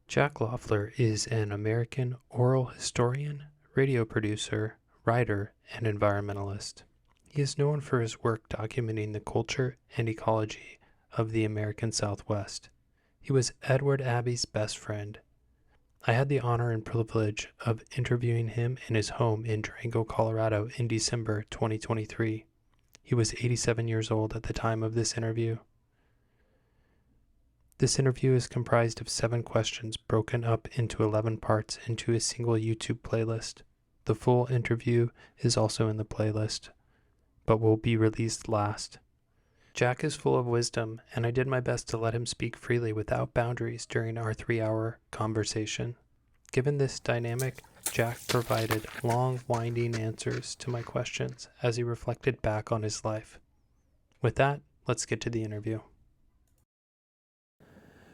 Jack Loeffler is an American oral historian, radio producer, writer, and environmentalist. He is known for his work documenting the culture and ecology of the American Southwest. He was Edward Abbey's best friend. I had the honor and privilege of interviewing him in his home in Durango, Colorado in December 2023. He was 87 years old at the time of this interview. This interview is comprised of 7 questions broken up into 11 parts into a single YouTube playlist. The full interview is also in the playlist, but will be released last. Jack is full of wisdom, and I did my best to let him speak freely without boundaries during our 3-hour conversation. Given this dynamic, Jack provided long, winding answers to my questions as he reflected back on his life. With that, let's get to the interview.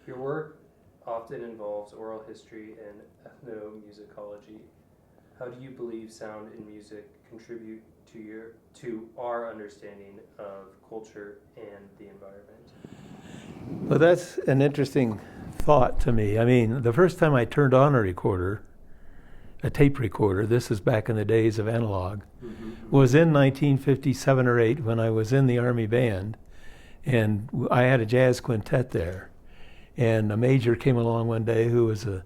Your work often involves oral history and ethnomusicology. How do you believe sound and music contribute to our understanding of culture and the environment? Well, that's an interesting thought to me. I mean, the first time I turned on a tape recorder, this is back in the days of analog, was in 1957 or 8 when I was in the Army Band, and I had a jazz quintet there. And a major came along one day who was an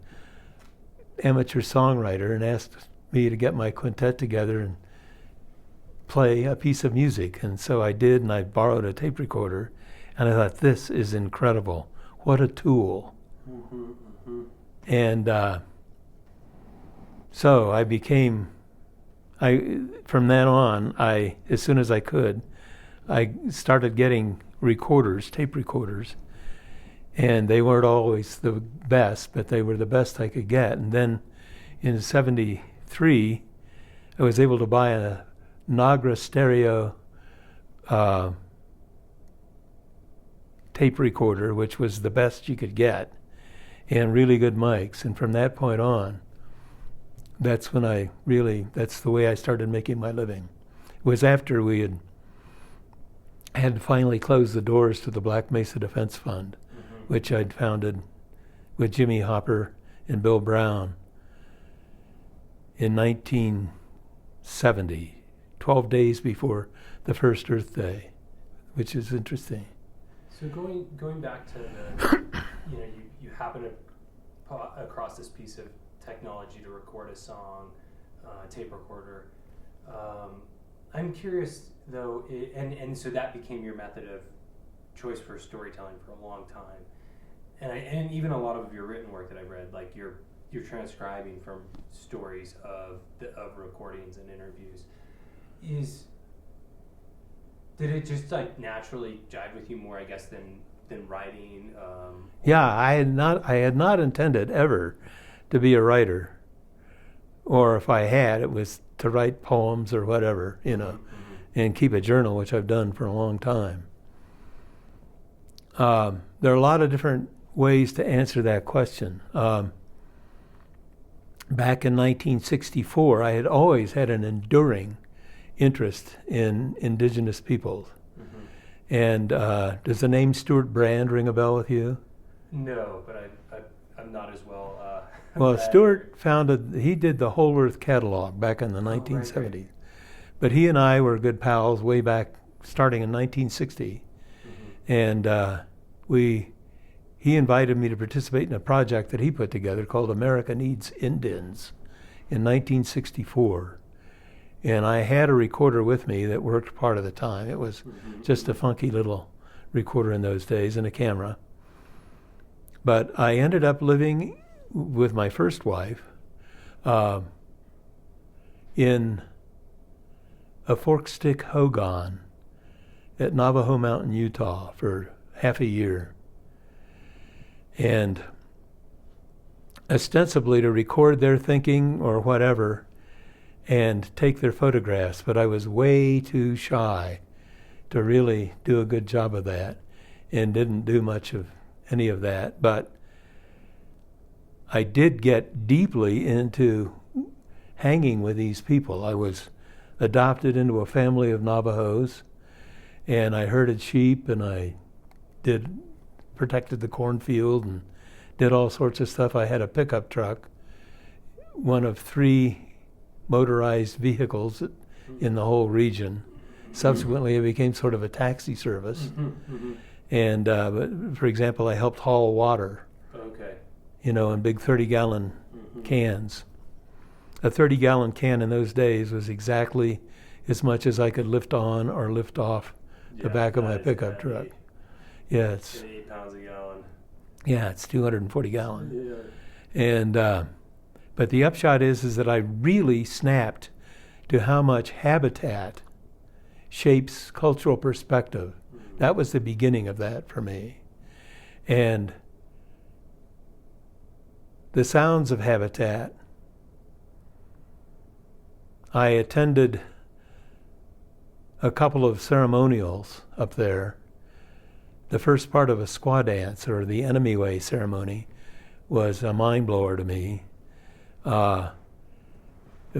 amateur songwriter and asked me to get my quintet together and play a piece of music. And so I did, and I borrowed a tape recorder, and I thought, this is incredible. What a tool. And so from then on, as soon as I could, I started getting tape recorders. And they weren't always the best, but they were the best I could get. And then in 73, I was able to buy a Nagra stereo tape recorder, which was the best you could get, and really good mics. And from that point on, that's when that's the way I started making my living. It was after we had finally closed the doors to the Black Mesa Defense Fund, which I'd founded with Jimmy Hopper and Bill Brown in 1970, 12 days before the first Earth Day, which is interesting. So going back to you happen to across this piece of technology to record a song, tape recorder. I'm curious though, and so that became your method of choice for storytelling for a long time. And even a lot of your written work that I've read, like you're transcribing from stories of recordings and interviews. Did it just like naturally jive with you more, I guess, than writing? Yeah, I had not intended ever to be a writer, or if I had, it was to write poems or whatever, and keep a journal, which I've done for a long time. There are a lot of different ways to answer that question. Back in 1964, I had always had an enduring interest in indigenous peoples. And does the name Stuart Brand ring a bell with you? No, but I'm not as well. Well, Stuart he did the Whole Earth catalog back in the 1970s. Right. But he and I were good pals way back, starting in 1960. And he invited me to participate in a project that he put together called America Needs Indians in 1964. And I had a recorder with me that worked part of the time. It was just a funky little recorder in those days and a camera. But I ended up living with my first wife in a fork stick hogan at Navajo Mountain, Utah for half a year. And ostensibly to record their thinking or whatever and take their photographs, but I was way too shy to really do a good job of that and didn't do much of any of that. But I did get deeply into hanging with these people. I was adopted into a family of Navajos, and I herded sheep, and I protected the cornfield and did all sorts of stuff. I had a pickup truck, one of 3 motorized vehicles in the whole region. Subsequently, it became sort of a taxi service. And, but for example, I helped haul water, in big 30-gallon cans. A 30-gallon can in those days was exactly as much as I could lift on or lift off the back of my pickup truck. Yeah, it's 8 pounds a gallon. Yeah, it's 240 gallons. Yeah. And but the upshot is that I really snapped to how much habitat shapes cultural perspective. That was the beginning of that for me. And the sounds of habitat, I attended a couple of ceremonials up there. The first part of a squaw dance, or the enemy way ceremony, was a mind blower to me.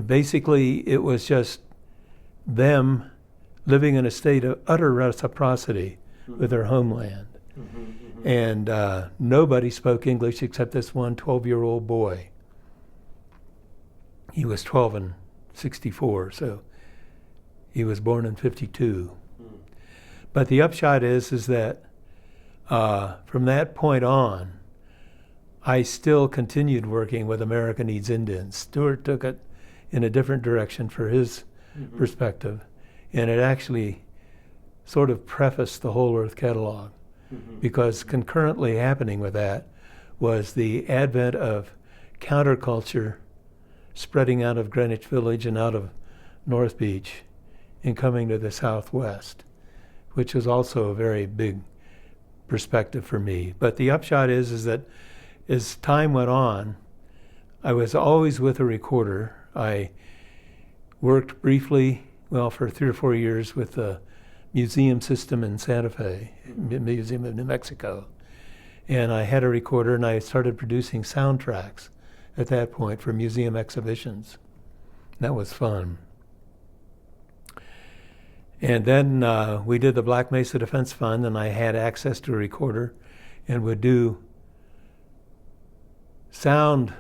Basically, it was just them living in a state of utter reciprocity with their homeland. And nobody spoke English except this one 12-year-old boy. He was 12 and 64, so he was born in 52. But the upshot is that from that point on, I still continued working with America Needs Indians. Stuart took it in a different direction for his perspective, and it actually sort of prefaced the Whole Earth Catalog, because concurrently happening with that was the advent of counterculture spreading out of Greenwich Village and out of North Beach and coming to the Southwest, which was also a very big perspective for me. But the upshot is that as time went on, I was always with a recorder. I worked briefly, for 3 or 4 years with the museum system in Santa Fe, Museum of New Mexico. And I had a recorder, and I started producing soundtracks at that point for museum exhibitions. That was fun. And then we did the Black Mesa Defense Fund, and I had access to a recorder and would do sound.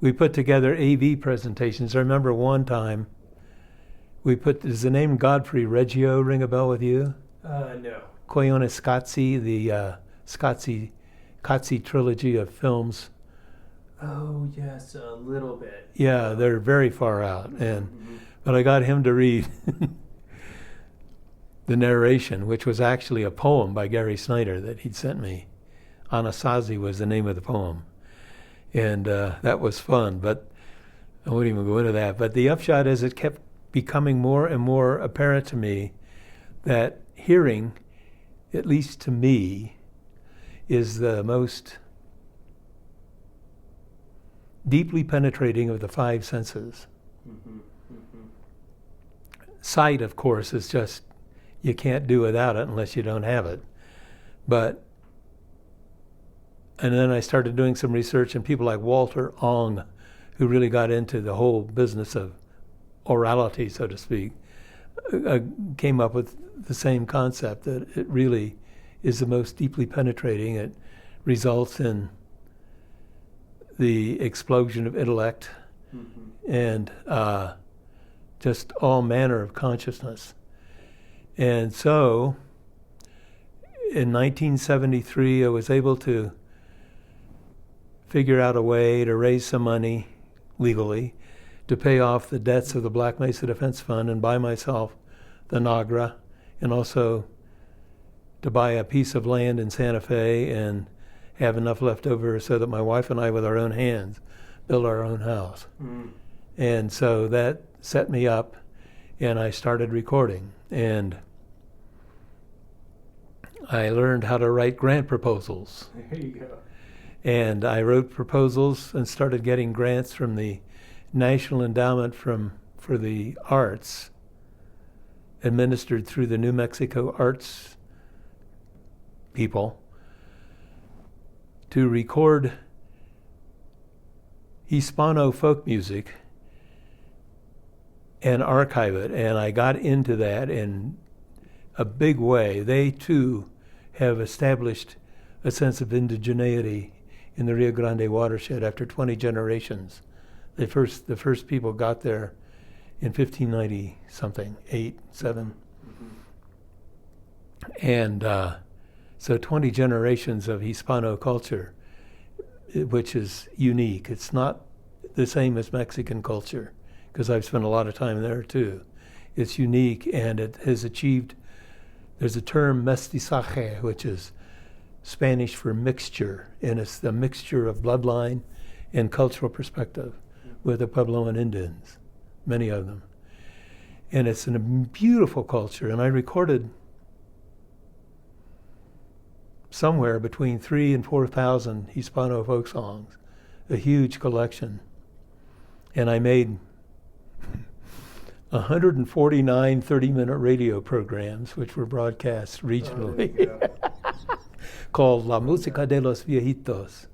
We put together AV presentations. I remember one time does the name Godfrey Reggio ring a bell with you? No. Coglione Scozzi, the Scozzi trilogy of films. Oh, yes, a little bit. Yeah, they're very far out. But I got him to read the narration, which was actually a poem by Gary Snyder that he'd sent me. Anasazi was the name of the poem. And that was fun, but I won't even go into that. But the upshot is it kept becoming more and more apparent to me that hearing, at least to me, is the most deeply penetrating of the 5 senses. Sight, of course, is just, you can't do without it unless you don't have it. And then I started doing some research, and people like Walter Ong, who really got into the whole business of orality, so to speak, came up with the same concept, that it really is the most deeply penetrating. It results in the explosion of intellect and just all manner of consciousness. And so in 1973, I was able to figure out a way to raise some money legally to pay off the debts of the Black Mesa Defense Fund and buy myself the Nagra, and also to buy a piece of land in Santa Fe and have enough left over so that my wife and I, with our own hands, built our own house. And so that set me up, and I started recording. And I learned how to write grant proposals. There you go. And I wrote proposals and started getting grants from the National Endowment for the Arts, administered through the New Mexico Arts people, to record Hispano folk music and archive it. And I got into that in a big way. They too have established a sense of indigeneity in the Rio Grande watershed after 20 generations. The first people got there in 1590 something, 8, 7. And so 20 generations of Hispano culture, which is unique. It's not the same as Mexican culture, because I've spent a lot of time there too. It's unique, and it has achieved, there's a term mestizaje, which is Spanish for mixture, and it's the mixture of bloodline and cultural perspective with the Puebloan Indians, many of them. And it's a beautiful culture, and I recorded somewhere between 3,000 and 4,000 Hispano folk songs, a huge collection. And I made 149 30-minute radio programs, which were broadcast regionally, called La Música de los Viejitos.